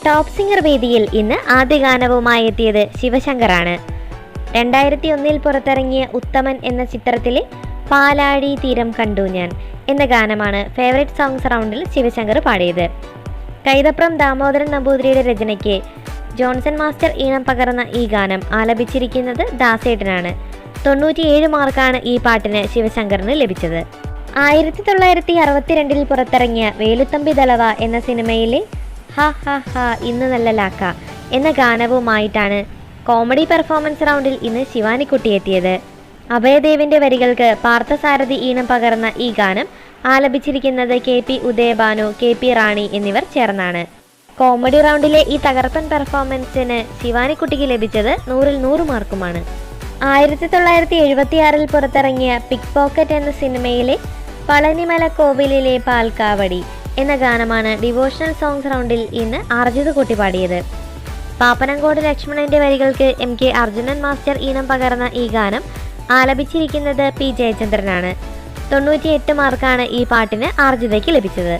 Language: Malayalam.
ടോപ്പ് സിംഗർ വേദിയിൽ ഇന്ന് ആദ്യ ഗാനവുമായി എത്തിയത് ശിവശങ്കറാണ്. 2001 പുറത്തിറങ്ങിയ ഉത്തമൻ എന്ന ചിത്രത്തിലെ പാലാഴി തീരം കണ്ടു ഞാൻ എന്ന ഗാനമാണ് ഫേവറേറ്റ് സോങ്സ് റൗണ്ടിൽ ശിവശങ്കർ പാടിയത്. കൈതപ്രം ദാമോദരൻ നമ്പൂതിരിയുടെ രചനയ്ക്ക് ജോൺസൺ മാസ്റ്റർ ഈണം പകർന്ന ഈ ഗാനം ആലപിച്ചിരിക്കുന്നത് ദാസേട്ടനാണ്. 97 മാർക്കാണ് ഈ പാട്ടിന് ശിവശങ്കറിന് ലഭിച്ചത്. 1962 പുറത്തിറങ്ങിയ വേലുത്തമ്പി ദളവ എന്ന സിനിമയിലെ ഹ ഹ ഹ ഇന്ന് നല്ല ലാക്ക എന്ന ഗാനവുമായിട്ടാണ് കോമഡി പെർഫോമൻസ് റൗണ്ടിൽ ഇന്ന് ശിവാനിക്കുട്ടി എത്തിയത്. അഭയദേവിൻ്റെ വരികൾക്ക് പാർത്ഥസാരഥി ഈണം പകർന്ന ഈ ഗാനം ആലപിച്ചിരിക്കുന്നത് KP ഉദയഭാനു, KP റാണി എന്നിവർ ചേർന്നാണ്. കോമഡി റൗണ്ടിലെ ഈ തകർപ്പൻ പെർഫോമൻസിന് ശിവാനിക്കുട്ടിക്ക് ലഭിച്ചത് 100-ൽ 100 മാർക്കുമാണ്. 1976 പുറത്തിറങ്ങിയ പിക് പോക്കറ്റ് എന്ന സിനിമയിലെ പളനിമല കോവിലിലെ പാൽക്കാവടി എന്ന ഗാനമാണ് ഡിവോഷണൽ സോങ്സ് റൗണ്ടിൽ ഇന്ന് അർജിത് കുട്ടി പാടിയത്. പാപ്പനംകോട് ലക്ഷ്മണന്റെ വരികൾക്ക് MK അർജുനൻ മാസ്റ്റർ ഈണം പകർന്ന ഈ ഗാനം ആലപിച്ചിരിക്കുന്നത് P ജയചന്ദ്രനാണ്. 98 മാർക്കാണ് ഈ പാട്ടിന് അർജിതയ്ക്ക് ലഭിച്ചത്.